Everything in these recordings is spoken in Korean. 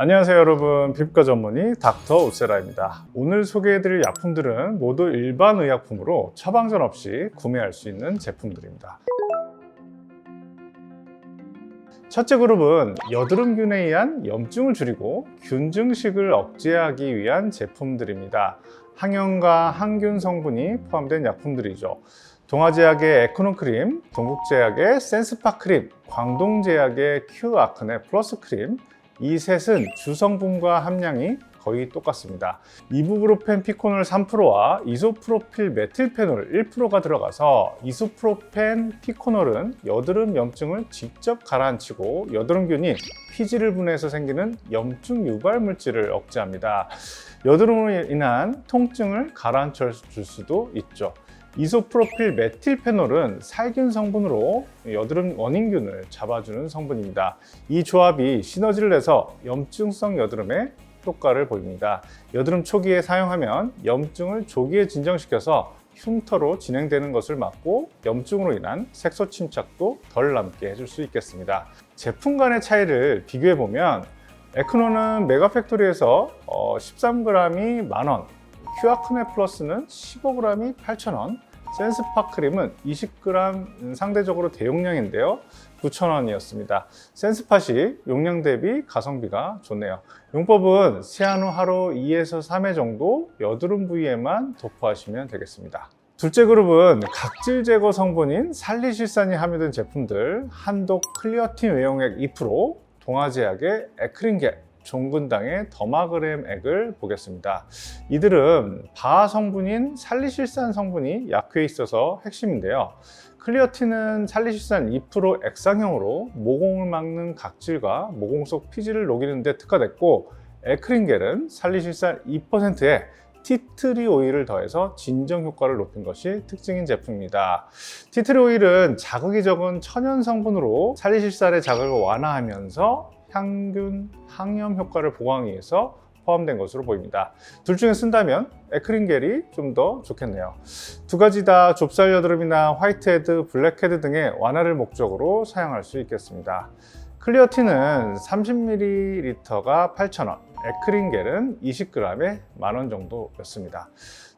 안녕하세요 여러분, 피부과 전문의 닥터 우세라입니다. 오늘 소개해드릴 약품들은 모두 일반 의약품으로 처방전 없이 구매할 수 있는 제품들입니다. 첫째 그룹은 여드름균에 의한 염증을 줄이고 균증식을 억제하기 위한 제품들입니다. 항염과 항균 성분이 포함된 약품들이죠. 동아제약의 에코노크림, 동국제약의 센스파크림, 광동제약의 큐아크네 플러스 크림, 이 셋은 주성분과 함량이 거의 똑같습니다. 이부브로펜 피코놀 3%와 이소프로필 메틸페놀 1%가 들어가서 이소프로펜 피코놀은 여드름 염증을 직접 가라앉히고 여드름균이 피지를 분해해서 생기는 염증 유발 물질을 억제합니다. 여드름으로 인한 통증을 가라앉혀 줄 수도 있죠. 이소프로필 메틸페놀은 살균 성분으로 여드름 원인균을 잡아주는 성분입니다. 이 조합이 시너지를 내서 염증성 여드름에 효과를 보입니다. 여드름 초기에 사용하면 염증을 조기에 진정시켜서 흉터로 진행되는 것을 막고 염증으로 인한 색소 침착도 덜 남게 해줄 수 있겠습니다. 제품 간의 차이를 비교해 보면 에크노는 메가팩토리에서 13g이 10,000원, 큐아크네 플러스는 15g이 8,000원, 센스파크림은 20g 상대적으로 대용량인데요 9,000원이었습니다. 센스팟이 용량 대비 가성비가 좋네요. 용법은 세안 후 하루 2에서 3회 정도 여드름 부위에만 도포하시면 되겠습니다. 둘째 그룹은 각질 제거 성분인 살리실산이 함유된 제품들, 한독 클리어틴 외용액 2%, 동아제약의 에크린겔, 종근당의 더마그램액을 보겠습니다. 이들은 바아 성분인 살리실산 성분이 약효에 있어서 핵심인데요. 클리어틴은 살리실산 2% 액상형으로 모공을 막는 각질과 모공 속 피지를 녹이는 데 특화됐고, 에크린겔은 살리실산 2%에 티트리 오일을 더해서 진정 효과를 높인 것이 특징인 제품입니다. 티트리 오일은 자극이 적은 천연 성분으로 살리실산의 자극을 완화하면서 향균, 항염 효과를 보강하기 위해서 포함된 것으로 보입니다. 둘 중에 쓴다면 에크린겔이 좀 더 좋겠네요. 두 가지 다 좁쌀 여드름이나 화이트헤드, 블랙헤드 등의 완화를 목적으로 사용할 수 있겠습니다. 클리어틴은 30ml가 8,000원, 에크린겔은 20g에 10,000원 정도였습니다.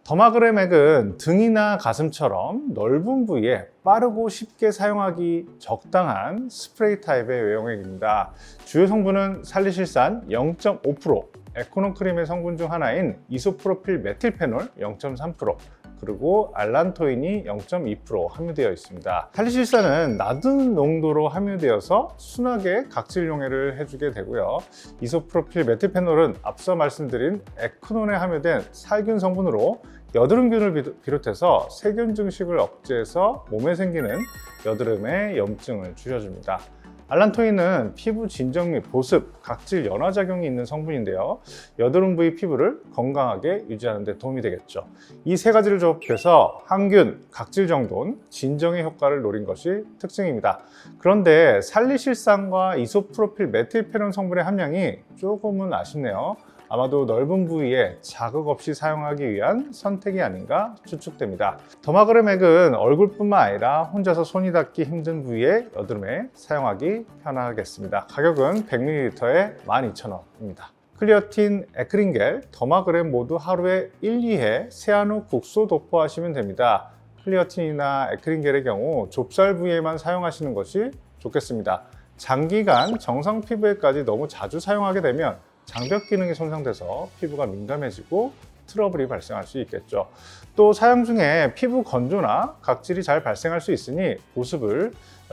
더마그램액은 등이나 가슴처럼 넓은 부위에 빠르고 쉽게 사용하기 적당한 스프레이 타입의 외용액입니다. 주요 성분은 살리실산 0.5%, 에코노크림의 성분 중 하나인 이소프로필 메틸페놀 0.3%, 그리고 알란토인이 0.2% 함유되어 있습니다. 살리실산은 낮은 농도로 함유되어서 순하게 각질 용해를 해주게 되고요. 이소프로필 메틸페놀은 앞서 말씀드린 에크논에 함유된 살균 성분으로 여드름균을 비롯해서 세균 증식을 억제해서 몸에 생기는 여드름의 염증을 줄여줍니다. 알란토인은 피부 진정 및 보습, 각질 연화 작용이 있는 성분인데요. 여드름 부위 피부를 건강하게 유지하는 데 도움이 되겠죠. 이 세 가지를 조합해서 항균, 각질 정돈, 진정의 효과를 노린 것이 특징입니다. 그런데 살리실산과 이소프로필 메틸페놀 성분의 함량이 조금은 아쉽네요. 아마도 넓은 부위에 자극 없이 사용하기 위한 선택이 아닌가 추측됩니다. 더마그램액은 얼굴뿐만 아니라 혼자서 손이 닿기 힘든 부위에 여드름에 사용하기 편하겠습니다. 가격은 100ml에 12,000원입니다. 클리어틴, 에크린겔, 더마그램 모두 하루에 1, 2회 세안 후 국소 도포하시면 됩니다. 클리어틴이나 에크린겔의 경우 좁쌀 부위에만 사용하시는 것이 좋겠습니다. 장기간 정상 피부에까지 너무 자주 사용하게 되면 장벽 기능이 손상돼서 피부가 민감해지고 트러블이 발생할 수 있겠죠. 또 사용 중에 피부 건조나 각질이 잘 발생할 수 있으니 보습을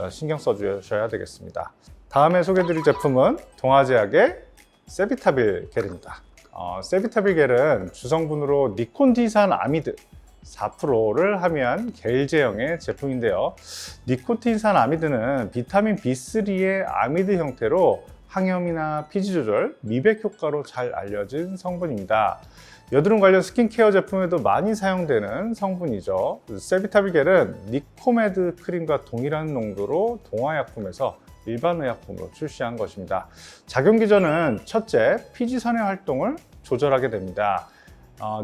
신경 써주셔야 되겠습니다. 다음에 소개해드릴 제품은 동아제약의 세비타빌 겔입니다. 세비타빌 겔은 주성분으로 니코틴산 아미드 4%를 함유한 겔 제형의 제품인데요. 니코틴산 아미드는 비타민 B3의 아미드 형태로 항염이나 피지 조절, 미백 효과로 잘 알려진 성분입니다. 여드름 관련 스킨케어 제품에도 많이 사용되는 성분이죠. 세비타빌 겔은 니코메드 크림과 동일한 농도로 동아약품에서 일반 의약품으로 출시한 것입니다. 작용 기전은 첫째, 피지선의 활동을 조절하게 됩니다.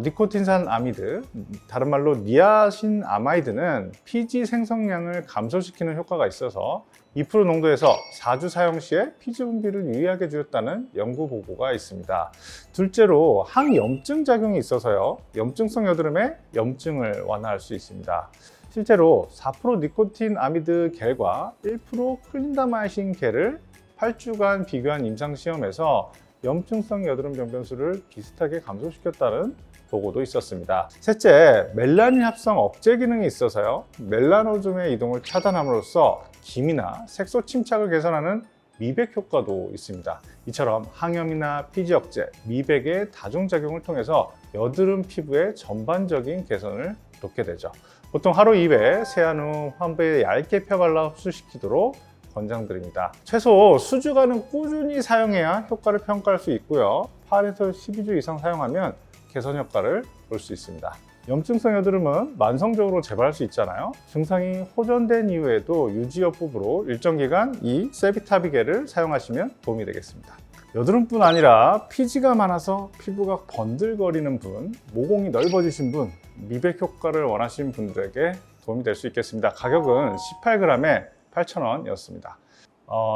니코틴산 아미드, 다른 말로 니아신 아마이드는 피지 생성량을 감소시키는 효과가 있어서 2% 농도에서 4주 사용 시에 피지 분비를 유의하게 줄였다는 연구 보고가 있습니다. 둘째로 항염증 작용이 있어서요. 염증성 여드름의 염증을 완화할 수 있습니다. 실제로 4% 니코틴 아미드 겔과 1% 클린다마이신 겔을 8주간 비교한 임상시험에서 염증성 여드름 병변수를 비슷하게 감소시켰다는 보고도 있었습니다. 셋째, 멜라닌 합성 억제 기능이 있어서요. 멜라노즘의 이동을 차단함으로써 기미나 색소 침착을 개선하는 미백 효과도 있습니다. 이처럼 항염이나 피지 억제, 미백의 다중작용을 통해서 여드름 피부의 전반적인 개선을 돕게 되죠. 보통 하루 2회, 세안 후 환부에 얇게 펴발라 흡수시키도록 권장드립니다. 최소 수주간은 꾸준히 사용해야 효과를 평가할 수 있고요. 8에서 12주 이상 사용하면 개선 효과를 볼 수 있습니다. 염증성 여드름은 만성적으로 재발할 수 있잖아요. 증상이 호전된 이후에도 유지 여부로 일정 기간 이 세비타비겔을 사용하시면 도움이 되겠습니다. 여드름뿐 아니라 피지가 많아서 피부가 번들거리는 분, 모공이 넓어지신 분, 미백 효과를 원하시는 분들에게 도움이 될 수 있겠습니다. 가격은 18g에 8,000원이었습니다.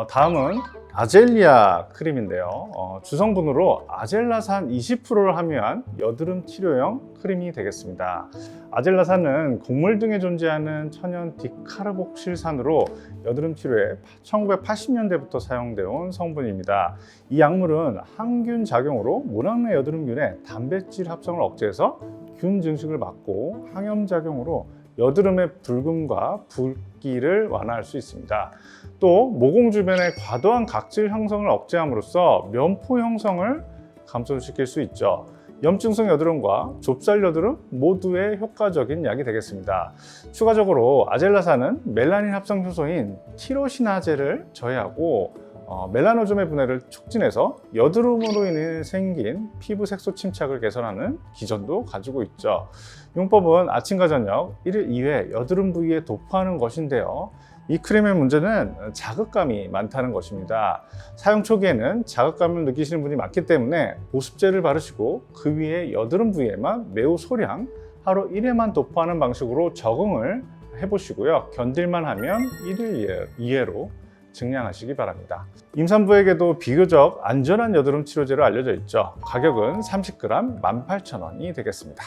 다음은 아젤리아 크림인데요. 주성분으로 아젤라산 20%를 함유한 여드름 치료용 크림이 되겠습니다. 아젤라산은 곡물 등에 존재하는 천연 디카르복실산으로 여드름 치료에 1980년대부터 사용되어 온 성분입니다. 이 약물은 항균 작용으로 모낭내 여드름균의 단백질 합성을 억제해서 균 증식을 막고 항염 작용으로 여드름의 붉음과 붓기를 완화할 수 있습니다. 또 모공 주변의 과도한 각질 형성을 억제함으로써 면포 형성을 감소시킬 수 있죠. 염증성 여드름과 좁쌀 여드름 모두에 효과적인 약이 되겠습니다. 추가적으로 아젤라산은 멜라닌 합성 효소인 티로시나제를 저해하고 멜라노즘의 분해를 촉진해서 여드름으로 인해 생긴 피부 색소 침착을 개선하는 기전도 가지고 있죠. 용법은 아침과 저녁 1일 2회 여드름 부위에 도포하는 것인데요. 이 크림의 문제는 자극감이 많다는 것입니다. 사용 초기에는 자극감을 느끼시는 분이 많기 때문에 보습제를 바르시고 그 위에 여드름 부위에만 매우 소량 하루 1회만 도포하는 방식으로 적응을 해보시고요. 견딜만 하면 1일 2회로 증량하시기 바랍니다. 임산부에게도 비교적 안전한 여드름 치료제로 알려져 있죠. 가격은 30g 18,000원이 되겠습니다.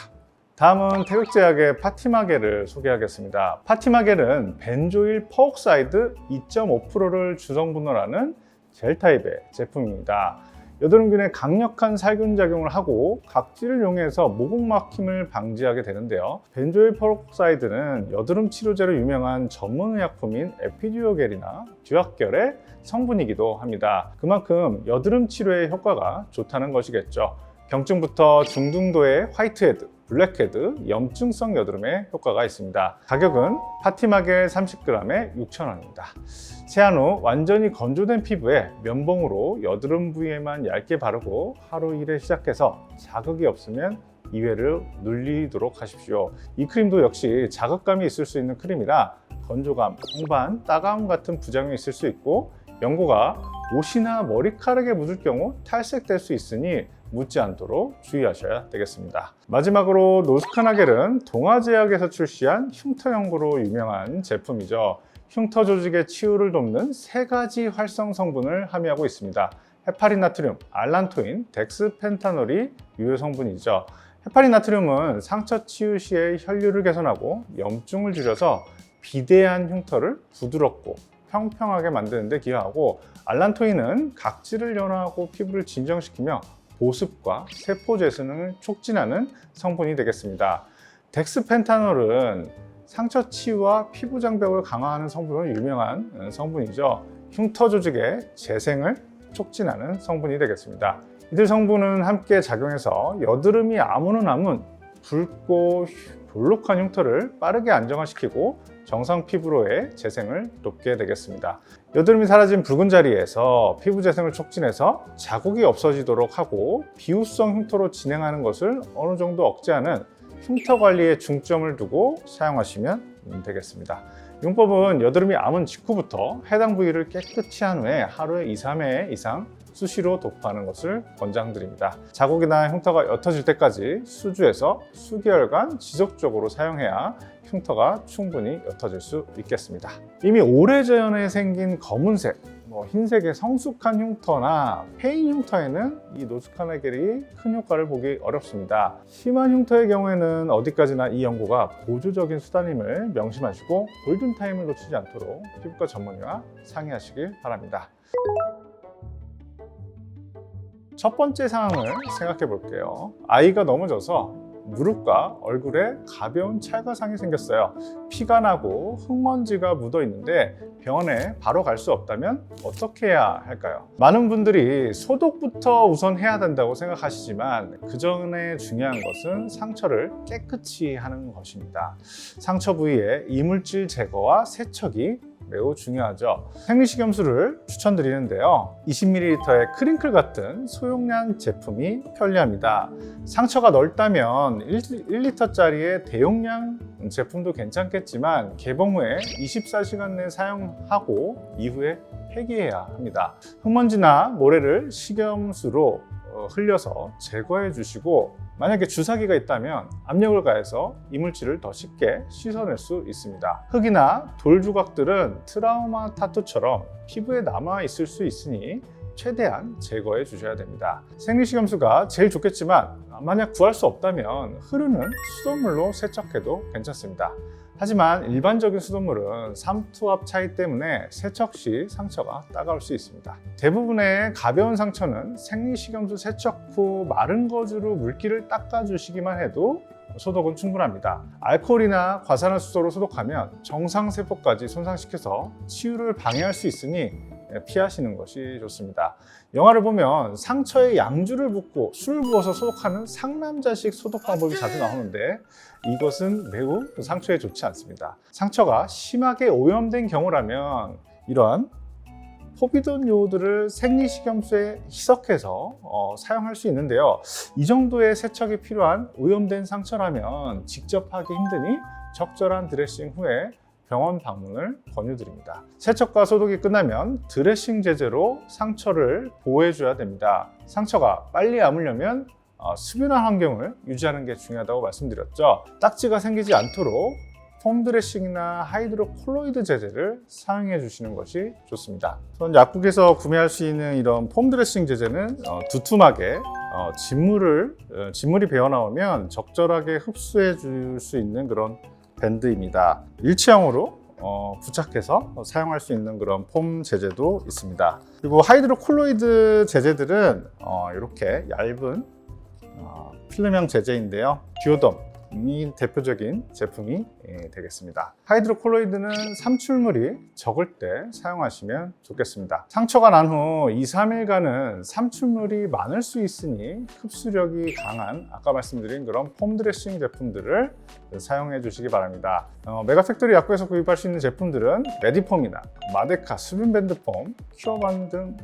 다음은 태극제약의 파티마겔을 소개하겠습니다. 파티마겔은 벤조일 퍼옥사이드 2.5%를 주성분으로 하는 젤 타입의 제품입니다. 여드름균에 강력한 살균 작용을 하고 각질을 이용해서 모공 막힘을 방지하게 되는데요. 벤조일 퍼옥사이드는 여드름 치료제로 유명한 전문 의약품인 에피듀오겔이나 듀악겔의 성분이기도 합니다. 그만큼 여드름 치료에 효과가 좋다는 것이겠죠. 경증부터 중등도의 화이트헤드, 블랙헤드, 염증성 여드름에 효과가 있습니다. 가격은 파티마겔 30g에 6,000원입니다. 세안 후 완전히 건조된 피부에 면봉으로 여드름 부위에만 얇게 바르고 하루 1회 시작해서 자극이 없으면 2회를 눌리도록 하십시오. 이 크림도 역시 자극감이 있을 수 있는 크림이라 건조감, 홍반, 따가움 같은 부작용이 있을 수 있고 연고가 옷이나 머리카락에 묻을 경우 탈색될 수 있으니 묻지 않도록 주의하셔야 되겠습니다. 마지막으로 노스카나겔은 동아제약에서 출시한 흉터 연고로 유명한 제품이죠. 흉터 조직의 치유를 돕는 3가지 활성 성분을 함유하고 있습니다. 헤파린 나트륨, 알란토인, 덱스펜타놀이 유효 성분이죠. 헤파린 나트륨은 상처 치유 시에 혈류를 개선하고 염증을 줄여서 비대한 흉터를 부드럽고 평평하게 만드는 데 기여하고, 알란토인은 각질을 연화하고 피부를 진정시키며 보습과 세포 재생을 촉진하는 성분이 되겠습니다. 덱스펜타놀은 상처 치유와 피부 장벽을 강화하는 성분으로 유명한 성분이죠. 흉터 조직의 재생을 촉진하는 성분이 되겠습니다. 이들 성분은 함께 작용해서 여드름이 아무는 붉고 볼록한 흉터를 빠르게 안정화시키고 정상 피부로의 재생을 돕게 되겠습니다. 여드름이 사라진 붉은 자리에서 피부 재생을 촉진해서 자국이 없어지도록 하고 비후성 흉터로 진행하는 것을 어느 정도 억제하는 흉터 관리에 중점을 두고 사용하시면 되겠습니다. 용법은 여드름이 암은 직후부터 해당 부위를 깨끗이 한 후에 하루에 2, 3회 이상 수시로 도포하는 것을 권장드립니다. 자국이나 흉터가 옅어질 때까지 수주에서 수개월간 지속적으로 사용해야 흉터가 충분히 옅어질 수 있겠습니다. 이미 오래전에 생긴 검은색, 흰색의 성숙한 흉터나 페인 흉터에는 이 노스카네겔이 큰 효과를 보기 어렵습니다. 심한 흉터의 경우에는 어디까지나 이 연고가 보조적인 수단임을 명심하시고 골든타임을 놓치지 않도록 피부과 전문의와 상의하시길 바랍니다. 첫 번째 상황을 생각해 볼게요. 아이가 넘어져서 무릎과 얼굴에 가벼운 찰과상이 생겼어요. 피가 나고 흙먼지가 묻어 있는데 병원에 바로 갈 수 없다면 어떻게 해야 할까요? 많은 분들이 소독부터 우선 해야 된다고 생각하시지만 그 전에 중요한 것은 상처를 깨끗이 하는 것입니다. 상처 부위에 이물질 제거와 세척이 매우 중요하죠. 생리식염수를 추천드리는데요. 20ml의 크링클 같은 소용량 제품이 편리합니다. 상처가 넓다면 1L짜리의 대용량 제품도 괜찮겠지만 개봉 후에 24시간 내에 사용하고 이후에 폐기해야 합니다. 흙먼지나 모래를 식염수로 흘려서 제거해 주시고 만약에 주사기가 있다면 압력을 가해서 이물질을 더 쉽게 씻어낼 수 있습니다. 흙이나 돌 조각들은 트라우마 타투처럼 피부에 남아 있을 수 있으니 최대한 제거해 주셔야 됩니다. 생리식염수가 제일 좋겠지만 만약 구할 수 없다면 흐르는 수돗물로 세척해도 괜찮습니다. 하지만 일반적인 수돗물은 삼투압 차이 때문에 세척 시 상처가 따가울 수 있습니다. 대부분의 가벼운 상처는 생리식염수 세척 후 마른 거즈로 물기를 닦아주시기만 해도 소독은 충분합니다. 알코올이나 과산화 수소로 소독하면 정상세포까지 손상시켜서 치유를 방해할 수 있으니 피하시는 것이 좋습니다. 영화를 보면 상처에 양주를 붓고 술을 부어서 소독하는 상남자식 소독 방법이 자주 나오는데 이것은 매우 상처에 좋지 않습니다. 상처가 심하게 오염된 경우라면 이러한 포비돈 요오드를 생리식염수에 희석해서 사용할 수 있는데요. 이 정도의 세척이 필요한 오염된 상처라면 직접 하기 힘드니 적절한 드레싱 후에 병원 방문을 권유드립니다. 세척과 소독이 끝나면 드레싱 제제로 상처를 보호해줘야 됩니다. 상처가 빨리 아물려면 수변한 환경을 유지하는 게 중요하다고 말씀드렸죠. 딱지가 생기지 않도록 폼 드레싱이나 하이드로콜로이드 제제를 사용해 주시는 것이 좋습니다. 전 약국에서 구매할 수 있는 이런 폼 드레싱 제제는 두툼하게 진물이 배어 나오면 적절하게 흡수해 줄 수 있는 그런 밴드입니다. 일체형으로 부착해서 사용할 수 있는 그런 폼 제제도 있습니다. 그리고 하이드로콜로이드 제제들은 이렇게 얇은 필름형 제제인데요. 듀오덤이 대표적인 제품이 되겠습니다. 하이드로콜로이드는 삼출물이 적을 때 사용하시면 좋겠습니다. 상처가 난 후 2-3일간은 삼출물이 많을 수 있으니 흡수력이 강한 아까 말씀드린 그런 폼 드레싱 제품들을 사용해 주시기 바랍니다. 메가팩토리 약국에서 구입할 수 있는 제품들은 메디폼이나 마데카, 수분밴드 폼, 큐어반 등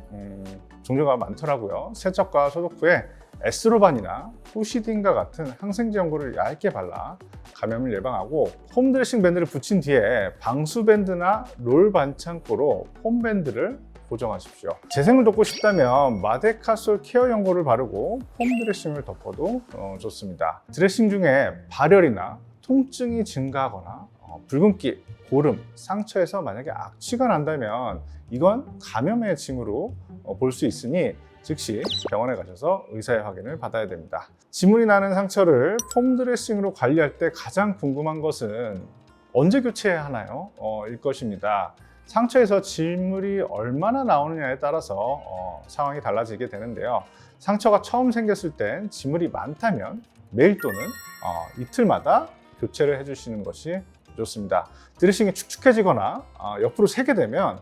종류가 많더라고요. 세척과 소독 후에 에스로반이나 후시딘과 같은 항생제 연고를 얇게 발라 감염을 예방하고 폼 드레싱 밴드를 붙인 뒤에 방수 밴드나 롤 반창고로 폼 밴드를 고정하십시오. 재생을 돕고 싶다면 마데카솔 케어 연고를 바르고 폼 드레싱을 덮어도 좋습니다. 드레싱 중에 발열이나 통증이 증가하거나 붉은기, 고름, 상처에서 만약에 악취가 난다면 이건 감염의 징후로 볼 수 있으니 즉시 병원에 가셔서 의사의 확인을 받아야 됩니다. 지물이 나는 상처를 폼 드레싱으로 관리할 때 가장 궁금한 것은 언제 교체해야 하나요? 일 것입니다. 상처에서 질물이 얼마나 나오느냐에 따라서 상황이 달라지게 되는데요. 상처가 처음 생겼을 땐 지물이 많다면 매일 또는 이틀마다 교체를 해주시는 것이 좋습니다. 드레싱이 축축해지거나 옆으로 새게 되면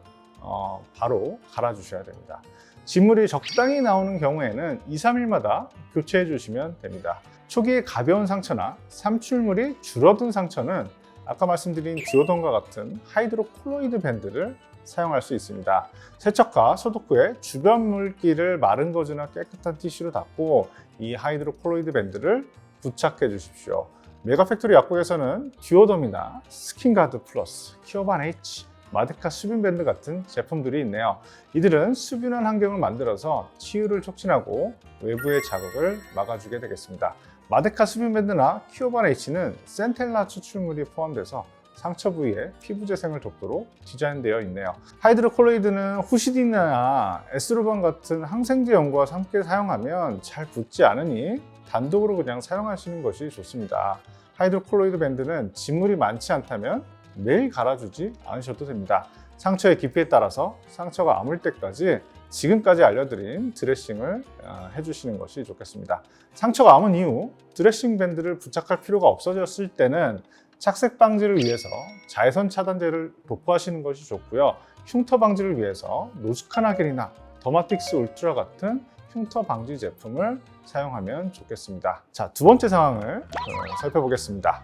바로 갈아주셔야 됩니다. 진물이 적당히 나오는 경우에는 2-3일마다 교체해 주시면 됩니다. 초기에 가벼운 상처나 삼출물이 줄어든 상처는 아까 말씀드린 듀오덤과 같은 하이드로콜로이드 밴드를 사용할 수 있습니다. 세척과 소독 후에 주변 물기를 마른 거즈나 깨끗한 티슈로 닦고 이 하이드로콜로이드 밴드를 부착해 주십시오. 메가팩토리 약국에서는 듀오덤이나 스킨가드 플러스, 큐어반 H, 마데카 수분밴드 같은 제품들이 있네요. 이들은 수분한 환경을 만들어서 치유를 촉진하고 외부의 자극을 막아주게 되겠습니다. 마데카 수분밴드나 큐어반 H는 센텔라 추출물이 포함돼서 상처 부위에 피부 재생을 돕도록 디자인되어 있네요. 하이드로콜로이드는 후시딘이나 에스로반 같은 항생제 연고와 함께 사용하면 잘 붙지 않으니 단독으로 그냥 사용하시는 것이 좋습니다. 하이드로콜로이드 밴드는 진물이 많지 않다면 매일 갈아주지 않으셔도 됩니다. 상처의 깊이에 따라서 상처가 아물 때까지 지금까지 알려드린 드레싱을 해주시는 것이 좋겠습니다. 상처가 아문 이후 드레싱 밴드를 부착할 필요가 없어졌을 때는 착색 방지를 위해서 자외선 차단제를 도포하시는 것이 좋고요. 흉터 방지를 위해서 노즈카나겔이나 더마틱스 울트라 같은 흉터 방지 제품을 사용하면 좋겠습니다. 자, 두 번째 상황을 살펴보겠습니다.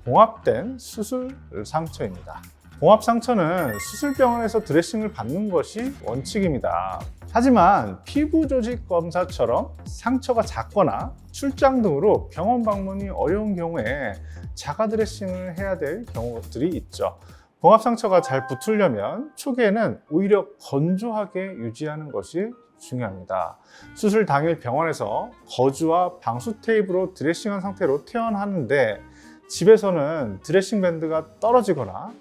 봉합된 수술 상처입니다. 봉합 상처는 수술병원에서 드레싱을 받는 것이 원칙입니다. 하지만 피부 조직 검사처럼 상처가 작거나 출장 등으로 병원 방문이 어려운 경우에 자가 드레싱을 해야 될 경우들이 있죠. 봉합 상처가 잘 붙으려면 초기에는 오히려 건조하게 유지하는 것이 중요합니다. 수술 당일 병원에서 거즈와 방수 테이프로 드레싱한 상태로 퇴원하는데 집에서는 드레싱 밴드가 떨어지거나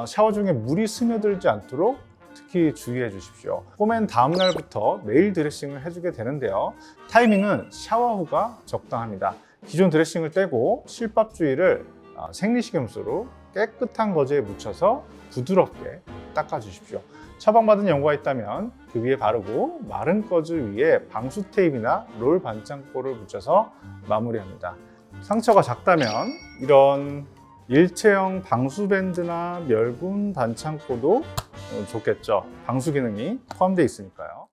샤워 중에 물이 스며들지 않도록 특히 주의해 주십시오. 꼬맨 다음 날부터 매일 드레싱을 해주게 되는데요. 타이밍은 샤워 후가 적당합니다. 기존 드레싱을 떼고 실밥 주위를 생리식염수로 깨끗한 거즈에 묻혀서 부드럽게 닦아 주십시오. 처방받은 연고가 있다면 그 위에 바르고 마른 거즈 위에 방수 테이프나 롤 반창고를 묻혀서 마무리합니다. 상처가 작다면 이런 일체형 방수밴드나 멸균 반창고도 좋겠죠. 방수 기능이 포함되어 있으니까요.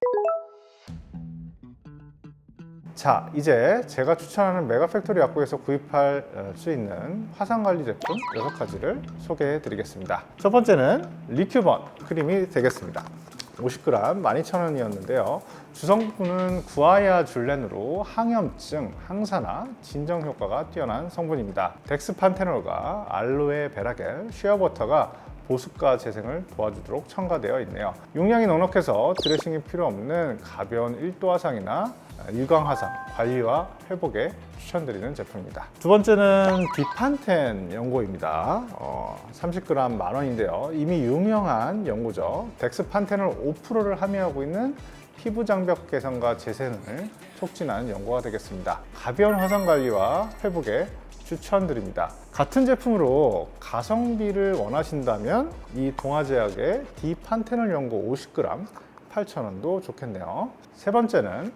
자, 이제 제가 추천하는 메가팩토리 약국에서 구입할 수 있는 화상관리 제품 6가지를 소개해 드리겠습니다. 첫 번째는 리큐번 크림이 되겠습니다. 50g 12,000원이었는데요. 주성분은 구아야 줄렌으로 항염증, 항산화, 진정 효과가 뛰어난 성분입니다. 덱스판테놀과 알로에 베라겔, 쉐어버터가 보습과 재생을 도와주도록 첨가되어 있네요. 용량이 넉넉해서 드레싱이 필요 없는 가벼운 1도 화상이나 일광 화상 관리와 회복에 추천드리는 제품입니다. 두 번째는 비판텐 연고입니다. 30g 만원인데요. 이미 유명한 연고죠. 덱스판테놀 5%를 함유하고 있는 피부 장벽 개선과 재생을 촉진하는 연고가 되겠습니다. 가벼운 화상 관리와 회복에 추천드립니다. 같은 제품으로 가성비를 원하신다면 이 동아제약의 디판테놀 연고 50g 8,000원도 좋겠네요. 세 번째는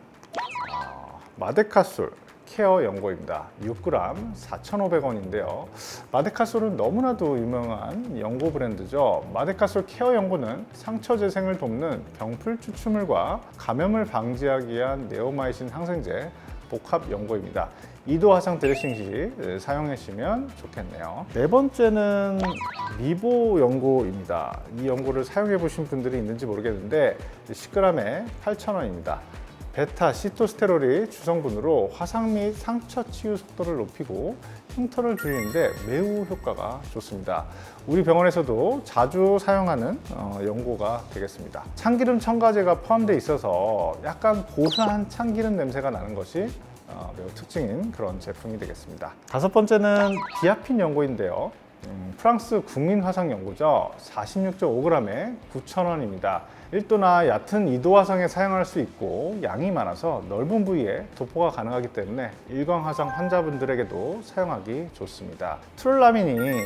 마데카솔 케어 연고입니다. 6g 4,500원인데요. 마데카솔은 너무나도 유명한 연고 브랜드죠. 마데카솔 케어 연고는 상처 재생을 돕는 병풀 추출물과 감염을 방지하기 위한 네오마이신 항생제 복합 연고입니다. 2도 화상 드레싱 시 사용하시면 좋겠네요. 네 번째는 미보 연고입니다. 이 연고를 사용해 보신 분들이 있는지 모르겠는데 10g에 8,000원입니다. 베타 시토스테롤이 주성분으로 화상 및 상처 치유 속도를 높이고 흉터를 줄이는데 매우 효과가 좋습니다. 우리 병원에서도 자주 사용하는 연고가 되겠습니다. 참기름 첨가제가 포함되어 있어서 약간 고소한 참기름 냄새가 나는 것이 매우 특징인 그런 제품이 되겠습니다. 다섯 번째는 디아핀 연고인데요. 프랑스 국민 화상 연고죠. 46.5g에 9,000원입니다. 1도나 얕은 2도 화상에 사용할 수 있고 양이 많아서 넓은 부위에 도포가 가능하기 때문에 일광 화상 환자분들에게도 사용하기 좋습니다. 트롤라민이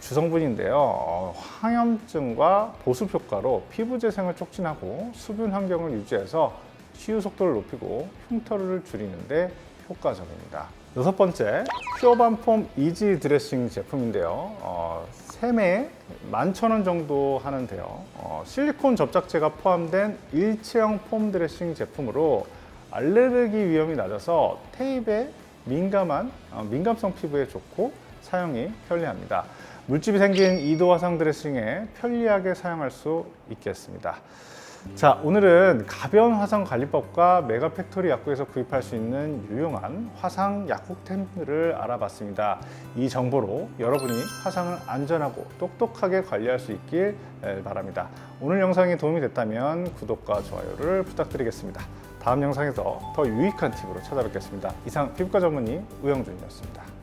주성분인데요. 항염증과 보습 효과로 피부 재생을 촉진하고 수분 환경을 유지해서 치유 속도를 높이고 흉터를 줄이는데 효과적입니다. 여섯 번째, 퓨어반 폼 이지 드레싱 제품인데요. 3매에 11,000원 정도 하는데요. 실리콘 접착제가 포함된 일체형 폼 드레싱 제품으로 알레르기 위험이 낮아서 테이프에 민감성 피부에 좋고 사용이 편리합니다. 물집이 생긴 2도 화상 드레싱에 편리하게 사용할 수 있겠습니다. 자, 오늘은 가벼운 화상 관리법과 메가팩토리 약국에서 구입할 수 있는 유용한 화상 약국템들을 알아봤습니다. 이 정보로 여러분이 화상을 안전하고 똑똑하게 관리할 수 있길 바랍니다. 오늘 영상이 도움이 됐다면 구독과 좋아요를 부탁드리겠습니다. 다음 영상에서 더 유익한 팁으로 찾아뵙겠습니다. 이상 피부과 전문의 우영준이었습니다.